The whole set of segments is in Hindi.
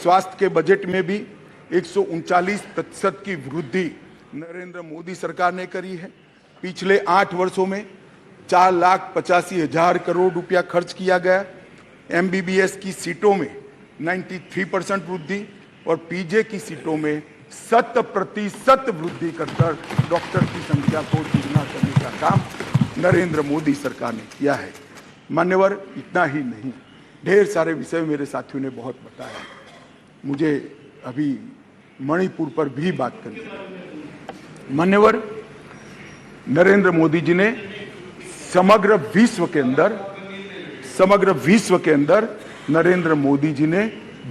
स्वास्थ्य के बजट में भी 139% की वृद्धि नरेंद्र मोदी सरकार ने करी है। पिछले 8 वर्षों में 4,85,000 करोड़ रुपया खर्च किया गया। MBBS की सीटों में 93% वृद्धि और पीजे की सीटों में 100% वृद्धि कर डॉक्टर की संख्या को दुगना करने का काम नरेंद्र मोदी सरकार ने किया है। मान्यवर, इतना ही नहीं, ढेर सारे विषय मेरे साथियों ने बहुत बताया। मुझे अभी मणिपुर पर भी बात करनी है। मान्यवर, नरेंद्र मोदी जी ने समग्र विश्व के अंदर नरेंद्र मोदी जी ने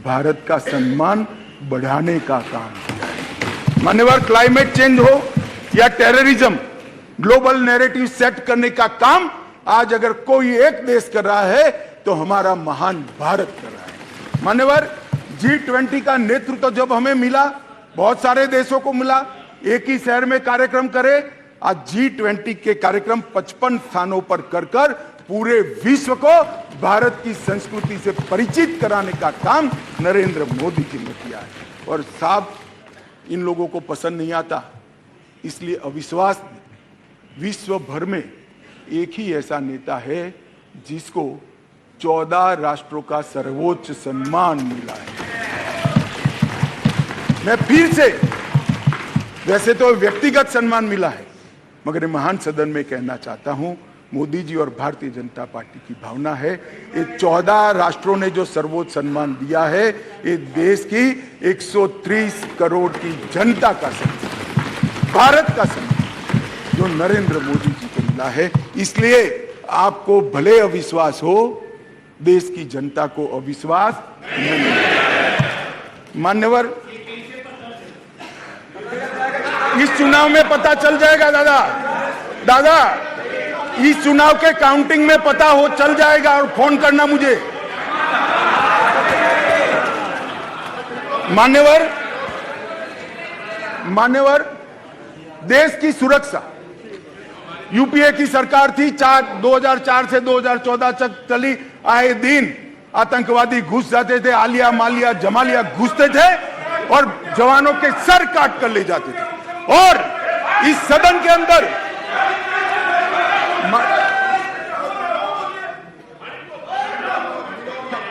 भारत का सम्मान बढ़ाने का काम किया है। मान्यवर, क्लाइमेट चेंज हो या टेररिज्म, ग्लोबल नैरेटिव सेट करने का काम आज अगर कोई एक देश कर रहा है तो हमारा महान भारत कर रहा है। मान्यवर, G20 का नेतृत्व जब हमें मिला, बहुत सारे देशों को मिला, एक ही शहर में कार्यक्रम करे। आज G20 के कार्यक्रम 55 स्थानों पर कर पूरे विश्व को भारत की संस्कृति से परिचित कराने का काम नरेंद्र मोदी जी ने किया है। और साहब, इन लोगों को पसंद नहीं आता, इसलिए अविश्वास। विश्व भर में एक ही ऐसा नेता है जिसको 14 राष्ट्रों का सर्वोच्च सम्मान मिला है। मैं फिर से, वैसे तो व्यक्तिगत सम्मान मिला है, मगर महान सदन में कहना चाहता हूं, मोदी जी और भारतीय जनता पार्टी की भावना है। ये 14 राष्ट्रों ने जो सर्वोच्च सम्मान दिया है, ये देश की 130 करोड़ की जनता का सम्मान, भारत का सम्मान जो नरेंद्र मोदी जी को मिला है। इसलिए आपको भले अविश्वास हो, देश की जनता को अविश्वास नहीं। मान्यवर, इस चुनाव में पता चल जाएगा दादा, इस चुनाव के काउंटिंग में पता हो चल जाएगा, और फोन करना मुझे। मान्यवर, देश की सुरक्षा, यूपीए की सरकार थी, 2004 से 2014 तक चली। आए दिन आतंकवादी घुस जाते थे, आलिया मालिया जमालिया घुसते थे और जवानों के सर काट कर ले जाते थे। और इस सदन के अंदर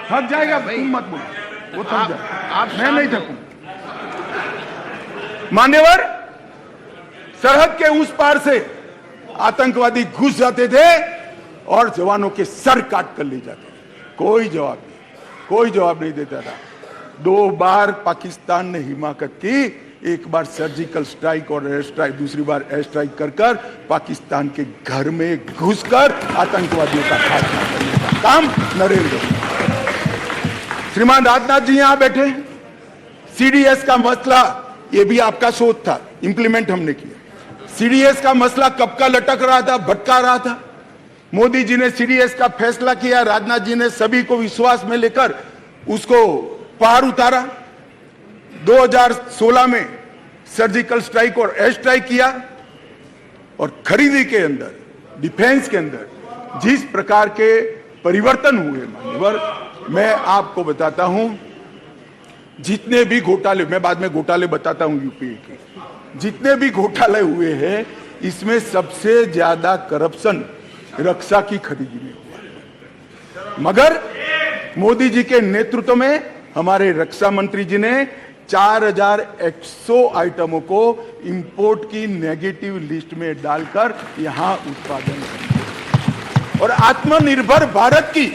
थक जाएगा, तुम मत बोलो, वो थक जाए, मैं नहीं थकूं। मान्यवर, सरहद के उस पार से आतंकवादी घुस जाते थे और जवानों के सर काट कर ले जाते थे। कोई जवाब नहीं देता था। 2 बार पाकिस्तान ने हिमाकत की, एक बार सर्जिकल स्ट्राइक और एयर स्ट्राइक, दूसरी बार एयर स्ट्राइक कर पाकिस्तान के घर में घुसकर आतंकवादियों का खात्मा करने का काम नरेंद्र मोदी। श्रीमान राजनाथ जी यहां बैठे। CDS का मसला, ये भी आपका शोध था, इंप्लीमेंट हमने किया। CDS का मसला कब का लटक रहा था, भटका रहा था। मोदी जी ने CDS का फैसला किया, राजनाथ जी ने सभी को विश्वास में लेकर उसको पार उतारा। 2016 में सर्जिकल स्ट्राइक और एयर स्ट्राइक किया, और खरीदी के अंदर, डिफेंस के अंदर जिस प्रकार के परिवर्तन हुए, मान्यवर, मैं आपको बताता हूं, जितने भी घोटाले, मैं बाद में घोटाले बताता हूं यूपीए के, जितने भी घोटाले हुए हैं, इसमें सबसे ज्यादा करप्शन रक्षा की खरीदी में हुआ। मगर मोदी जी के नेतृत्व में हमारे रक्षा मंत्री जी ने 4100 आइटमों को इंपोर्ट की नेगेटिव लिस्ट में डालकर यहां उत्पादन किया। और आत्मनिर्भर भारत की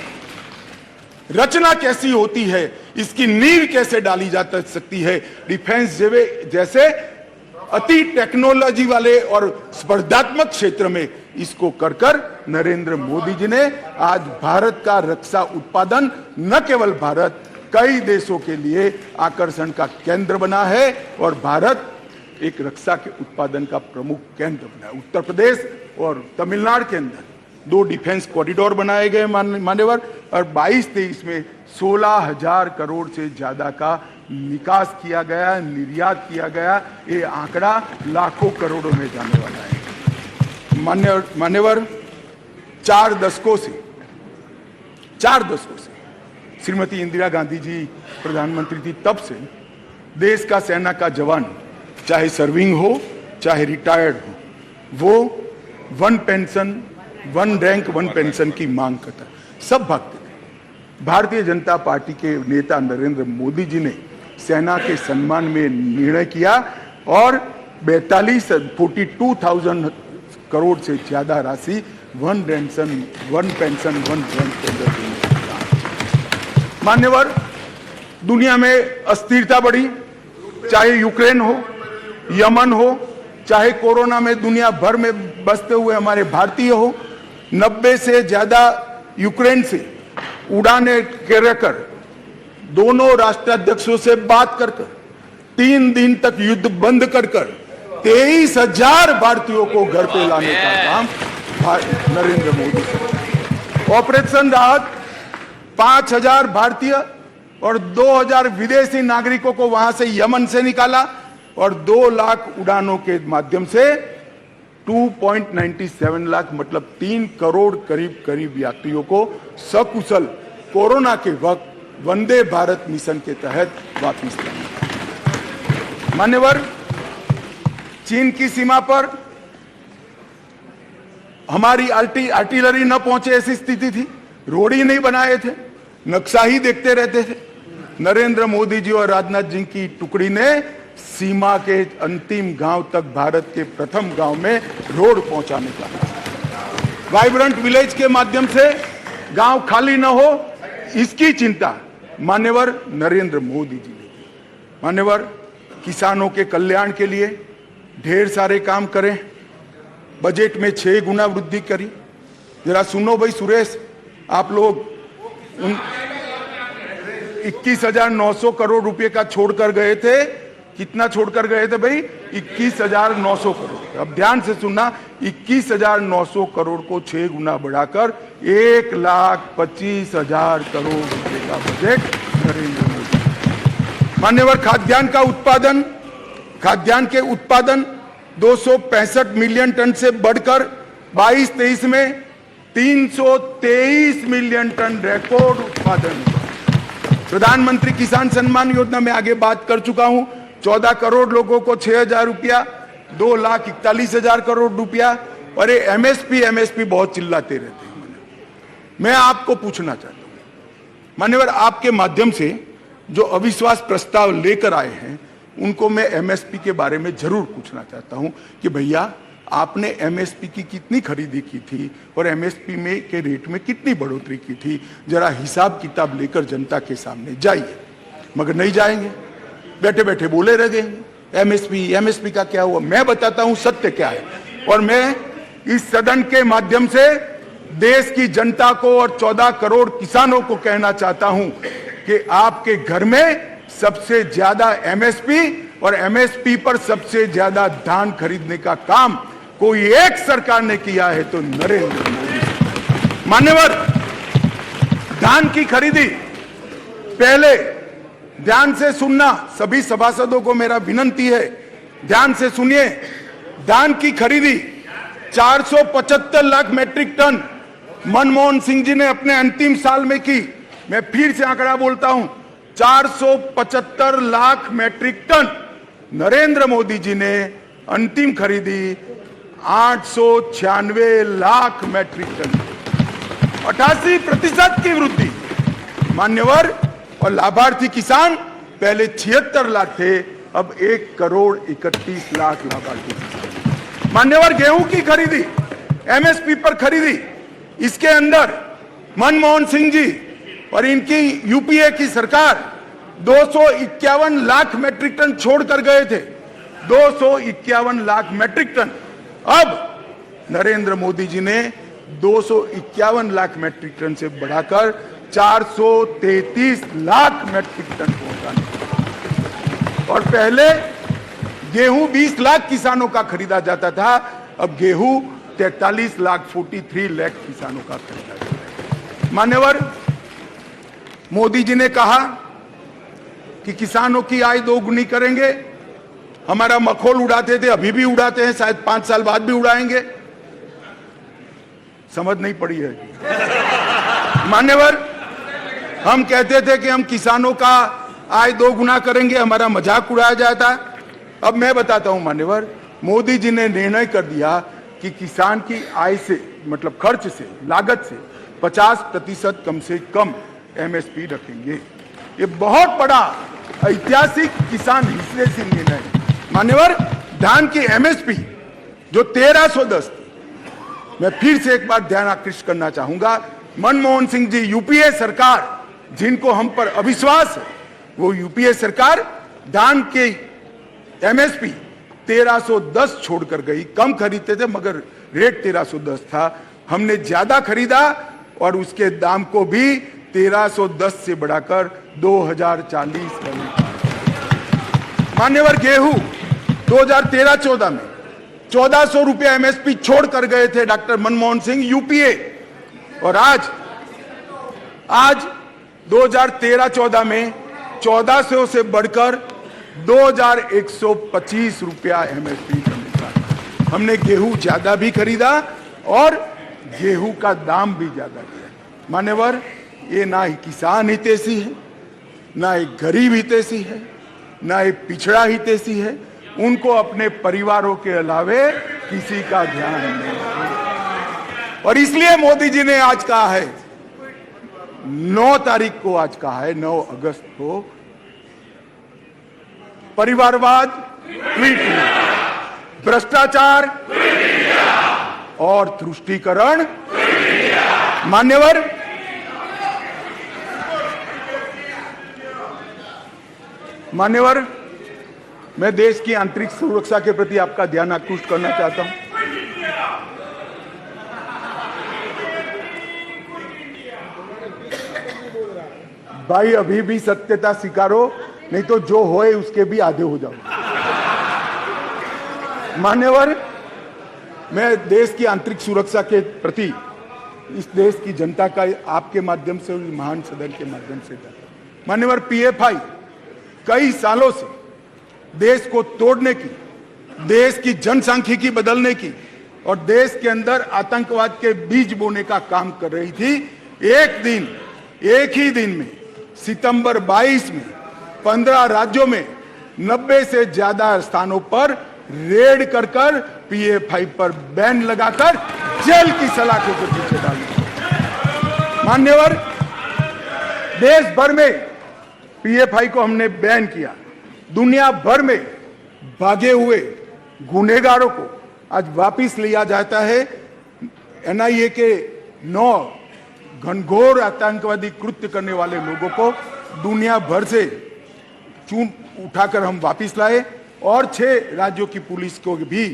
रचना कैसी होती है, इसकी नींव कैसे डाली जा सकती है, डिफेंस जैसे अति टेक्नोलॉजी वाले और स्पर्धात्मक क्षेत्र में इसको कर नरेंद्र मोदी जी ने आज भारत का रक्षा उत्पादन, न केवल भारत, कई देशों के लिए आकर्षण का केंद्र बना है। और भारत एक रक्षा के उत्पादन का प्रमुख केंद्र बना है। उत्तर प्रदेश और तमिलनाडु के अंदर 2 डिफेंस कॉरिडोर बनाए गए मान्यवर, और 22-23 में 16,000 करोड़ से ज्यादा का निकास किया गया, निर्यात किया गया। ये आंकड़ा लाखों करोड़ों में जाने वाला है। मान्यवर, 4 दशकों से श्रीमती इंदिरा गांधी जी प्रधानमंत्री थी तब से देश का सेना का जवान, चाहे सर्विंग हो चाहे रिटायर्ड हो, वो one pension, one rank one pension की मांग करता है। सब भागते थे। भारतीय जनता पार्टी के नेता नरेंद्र मोदी जी ने सेना के सम्मान में निर्णय किया और 42,000 करोड़ से ज्यादा राशि one pension one rank tender देने का काम। मान्यवर, दुनिया में अस्थिरता बढ़ी, चाहे यूक्रेन हो, यमन हो, चाहे कोरोना में दुनिया भर में बसते हुए हमारे भारतीय हो, 90 से ज्यादा यूक्रेन से उड़ाने कर दोनों राष्ट्राध्यक्षों से बात कर 3 दिन तक युद्ध बंद कर 23,000 भारतीयों को घर पे लाने का काम नरेंद्र मोदी से। ऑपरेशन राहत 5,000 भारतीय और 2,000 विदेशी नागरिकों को वहां से यमन से निकाला और 2 लाख उड़ानों के माध्यम से 2.97 लाख मतलब 3 करोड़ करीब यात्रियों को सकुशल कोरोना के वक्त वंदे भारत मिशन के तहत वापस लाया। मान्यवर, चीन की सीमा पर हमारी आर्टिलरी न पहुंचे ऐसी स्थिति थी, रोड ही नहीं बनाए थे, नक्शा ही देखते रहते थे। नरेंद्र मोदी जी और राजनाथ जी की टुकड़ी ने सीमा के अंतिम गांव तक भारत के प्रथम गांव में रोड पहुंचाने का, वाइब्रेंट विलेज के माध्यम से गांव खाली न हो, इसकी चिंता मान्यवर नरेंद्र मोदी जी ने की। मान्यवर, किसानों के कल्याण के लिए ढेर सारे काम करें, बजट में 6 गुना वृद्धि करी। जरा सुनो भाई सुरेश, आप लोग 21,900 करोड़ रुपए का छोड़कर गए थे। कितना छोड़कर गए थे भाई? 21,900 करोड़। अब ध्यान से सुनना, 21,900 करोड़ को 6 गुना बढ़ाकर 1,25,000 करोड़ रुपए का बजट नरेंद्र मोदी। मान्यवर, खाद्यान्न के उत्पादन 265 मिलियन टन से बढ़कर 22-23 में 323 मिलियन टन रिकॉर्ड उत्पादन। प्रधानमंत्री किसान सम्मान योजना में आगे बात कर चुका हूं, 14 करोड़ लोगों को 6,000 रुपया, 2,41,000 करोड़ रुपया। और ये एमएसपी बहुत चिल्लाते रहते हैं। मैं आपको पूछना चाहता हूं मान्यवर, आपके माध्यम से जो अविश्वास प्रस्ताव लेकर आए हैं उनको मैं एमएसपी के बारे में जरूर पूछना चाहता हूं कि भैया आपने एमएसपी की कितनी खरीदी की थी और एमएसपी में के रेट में कितनी बढ़ोतरी की थी। जरा हिसाब किताब लेकर जनता के सामने जाइए। मगर नहीं जाएंगे, बैठे बैठे बोले रह गए एमएसपी का क्या हुआ। मैं बताता हूं सत्य क्या है, और मैं इस सदन के माध्यम से देश की जनता को और 14 करोड़ किसानों को कहना चाहता हूं कि आपके घर में सबसे ज्यादा एमएसपी और एमएसपी पर सबसे ज्यादा धान खरीदने का काम कोई एक सरकार ने किया है तो नरेंद्र मोदी। मान्यवर, धान की खरीदी पहले ध्यान से सुनना, सभी सभासदों को मेरा विनती है, ध्यान से सुनिए। धान की खरीदी 475 लाख मैट्रिक टन मनमोहन सिंह जी ने अपने अंतिम साल में की। मैं फिर से आंकड़ा बोलता हूं, 475 लाख मैट्रिक टन। नरेंद्र मोदी जी ने अंतिम खरीदी 896 लाख मैट्रिक टन, 88% की वृद्धि। मान्यवर, और लाभार्थी किसान पहले 76 लाख थे, अब 1,31,00,000 लाभार्थी किसान। मान्यवर, गेहूं की खरीदी एमएसपी पर खरीदी, इसके अंदर मनमोहन सिंह जी और इनकी यूपीए की सरकार 251 लाख मैट्रिक टन छोड़कर गए थे, 251 लाख मैट्रिक टन। अब नरेंद्र मोदी जी ने 251 लाख मैट्रिक टन से बढ़ाकर 433 लाख मैट्रिक टन पहुंचाने। और पहले गेहूं 20 लाख किसानों का खरीदा जाता था, अब गेहूं 43 लाख 43 लाख किसानों का खरीदा जाता है। मान्यवर, मोदी जी ने कहा कि किसानों की आय 2 गुनी करेंगे। हमारा मखौल उड़ाते थे, अभी भी उड़ाते हैं, शायद 5 साल बाद भी उड़ाएंगे। समझ नहीं पड़ी है। मान्यवर, हम कहते थे कि हम किसानों का आय 2 गुना करेंगे, हमारा मजाक उड़ाया जाता। अब मैं बताता हूं मान्यवर, मोदी जी ने निर्णय कर दिया कि किसान की आय से, मतलब खर्च से, लागत से 50% कम से कम एमएसपी रखेंगे। ये बहुत बड़ा ऐतिहासिक किसान हिस्से से निर्णय। मान्यवर, धान की एमएसपी जो 1310 थी, मैं फिर से एक बार ध्यान आकृष्ट करना चाहूंगा, मनमोहन सिंह जी, यूपीए सरकार, जिनको हम पर अविश्वास है, वो यूपीए सरकार धान के एमएसपी 1310 छोड़कर गई। कम खरीदते थे मगर रेट 1310 था, हमने ज्यादा खरीदा और उसके दाम को भी 1310 से बढ़ाकर 2040 कर दिया। मान्यवर, गेहूं 2013-14 में 1400 रुपया एमएसपी छोड़ कर गए थे डॉक्टर मनमोहन सिंह, यूपीए, और आज 2013-14 में 1400 से बढ़कर 2125 रुपया एमएसपी का मिला। हमने गेहूं ज्यादा भी खरीदा और गेहूं का दाम भी ज्यादा दिया। मान्यवर, ये ना ही किसान हितैषी है, ना एक गरीब हितैषी है, ना एक पिछड़ा हितैषी है। उनको अपने परिवारों के अलावे किसी का ध्यान नहीं है। और इसलिए मोदी जी ने आज कहा है, 9 तारीख को आज कहा है, 9 अगस्त को, परिवारवाद ट्वीट, भ्रष्टाचार और तुष्टीकरण। मान्यवर, मैं देश की आंतरिक सुरक्षा के प्रति आपका ध्यान आकृष्ट करना चाहता हूं। भाई, अभी भी सत्यता स्वीकारो, नहीं तो जो होए उसके भी आधे हो जाओ। मान्यवर, मैं देश की आंतरिक सुरक्षा के प्रति इस देश की जनता का आपके माध्यम से, महान सदन के माध्यम से, मान्यवर, पीएफआई कई सालों से देश को तोड़ने की, देश की जनसांख्यिकी बदलने की और देश के अंदर आतंकवाद के बीज बोने का काम कर रही थी। एक ही दिन में सितंबर 22 में 15 राज्यों में 90 से ज्यादा स्थानों पर रेड कर पीएफआई पर बैन लगाकर जेल की सलाखों के पीछे डाली। मान्यवर, देश भर में पीएफआई को हमने बैन किया। दुनिया भर में भागे हुए गुनहगारों को आज वापिस लिया जाता है। एनआईए के 9 घनघोर आतंकवादी कृत्य करने वाले लोगों को दुनिया भर से चून उठाकर हम वापिस लाए और 6 राज्यों की पुलिस को भी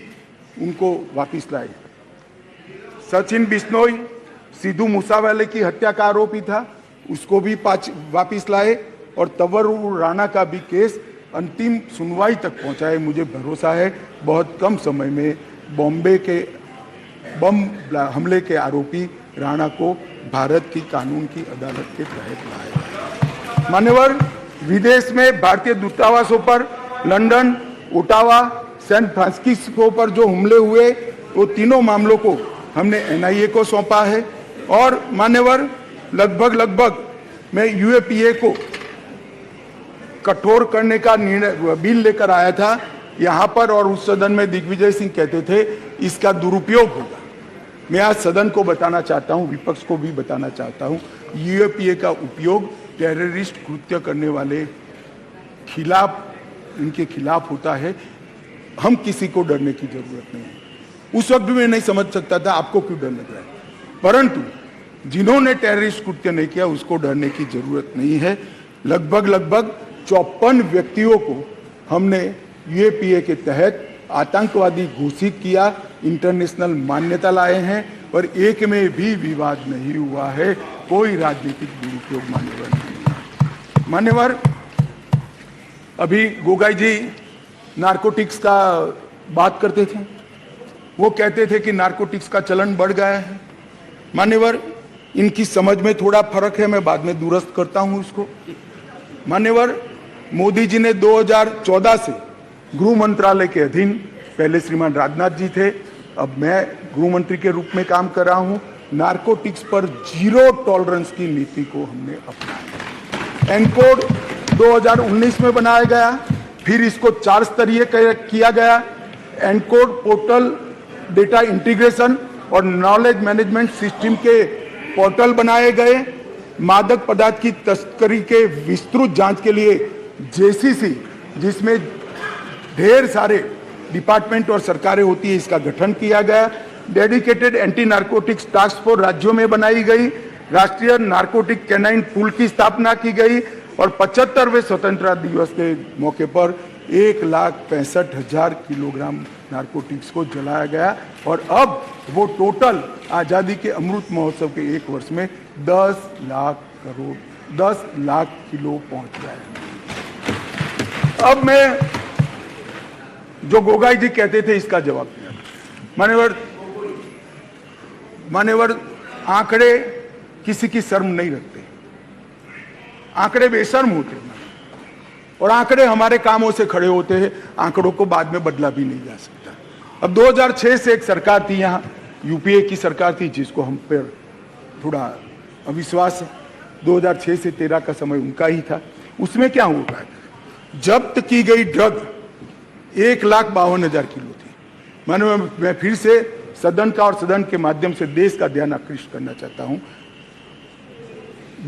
उनको वापिस लाए। सचिन बिश्नोई, सिद्धू मूसावाले की हत्या का आरोपी था, उसको भी वापिस लाए और तंवर राणा का भी केस अंतिम सुनवाई तक पहुंचाए। मुझे भरोसा है बहुत कम समय में बॉम्बे के बम हमले के आरोपी राणा को भारत की कानून की अदालत के तहत लाए। मान्यवर, विदेश में भारतीय दूतावासों पर, लंदन, ओटावा, सैन फ्रांसिस्को पर जो हमले हुए, वो तीनों मामलों को हमने एनआईए को सौंपा है। और मान्यवर, लगभग मैं यूएपीए को कठोर करने का निर्णय बिल लेकर आया था यहां पर, और उस सदन में दिग्विजय सिंह कहते थे इसका दुरुपयोग होगा। मैं आज सदन को बताना चाहता हूं, विपक्ष को भी बताना चाहता हूं, यूएपीए का उपयोग टेररिस्ट कृत्य करने वाले इनके खिलाफ होता है। हम किसी को डरने की जरूरत नहीं है। उस वक्त भी मैं नहीं समझ सकता था आपको क्यों डर लग रहा है, परंतु जिन्होंने टेररिस्ट कृत्य नहीं किया उसको डरने की जरूरत नहीं है। लगभग 54 व्यक्तियों को हमने यूएपीए के तहत आतंकवादी घोषित किया, इंटरनेशनल मान्यता लाए हैं और एक में भी विवाद नहीं हुआ है। कोई राजनीतिक दुरुपयोग मान्यवर नहीं। मान्यवर, अभी गोगाई जी नारकोटिक्स का बात करते थे, वो कहते थे कि नारकोटिक्स का चलन बढ़ गया है। मान्यवर, इनकी समझ में थोड़ा फर्क है, मैं बाद में दुरुस्त करता हूं उसको। मान्यवर, मोदी जी ने 2014 से गृह मंत्रालय के अधीन, पहले श्रीमान राजनाथ जी थे, अब मैं गृह मंत्री के रूप में काम कर रहा हूं, नारकोटिक्स पर 0 टॉलरेंस की नीति को हमने अपनाया। एनकोड 2019 में बनाया गया, फिर इसको 4 स्तरीय किया गया। एनकोड पोर्टल डेटा इंटीग्रेशन और नॉलेज मैनेजमेंट सिस्टम के पोर्टल बनाए गए। मादक पदार्थ की तस्करी के विस्तृत जांच के लिए जेसीसी, जिसमें ढेर सारे डिपार्टमेंट और सरकारें होती है, इसका गठन किया गया। Dedicated anti narcotics task force राज्यों में बनाई गई। राष्ट्रीय नारकोटिक कैनाइन पूल की स्थापना की गई और 75वें स्वतंत्रता दिवस के मौके पर 1,65,000 किलोग्राम नारकोटिक्स को जलाया गया और अब वो टोटल आजादी के अमृत महोत्सव के 1 वर्ष में 10 लाख किलो पहुंच गया है। अब मैं जो गोगाई जी कहते थे इसका जवाब दिया। मान्यवर आंकड़े किसी की शर्म नहीं रखते, आंकड़े बेशर्म होते हैं और आंकड़े हमारे कामों से खड़े होते हैं। आंकड़ों को बाद में बदला भी नहीं जा सकता। अब 2006 से एक सरकार थी यहाँ, यूपीए की सरकार थी, जिसको हम पर थोड़ा अविश्वास है। 2006 से 13 का समय उनका ही था। उसमें क्या हुआ है, जब्त की गई ड्रग 1,52,000 किलो थी। मैं फिर से सदन का और सदन के माध्यम से देश का ध्यान आकृष्ट करना चाहता हूं।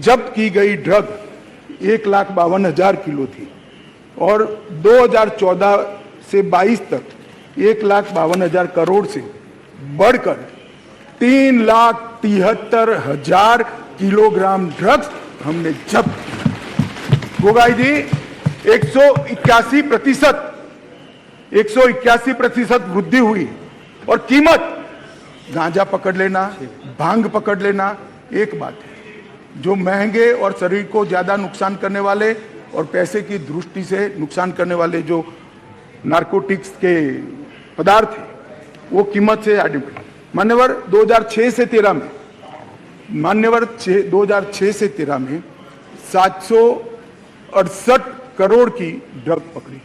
जब्त की गई ड्रग 1,52,000 किलो थी और 2014 से 22 तक 1,52,000 करोड़ से बढ़कर 3,73,000 किलोग्राम ड्रग्स हमने जब्त किया। गोगाई जी 181% वृद्धि हुई और कीमत, गांजा पकड़ लेना, भांग पकड़ लेना एक बात है, जो महंगे और शरीर को ज्यादा नुकसान करने वाले और पैसे की दृष्टि से नुकसान करने वाले जो नारकोटिक्स के पदार्थ है वो कीमत से आइडेंटिफाई। मान्यवर 2006 से 13 में 768 करोड़ की ड्रग पकड़ी गई।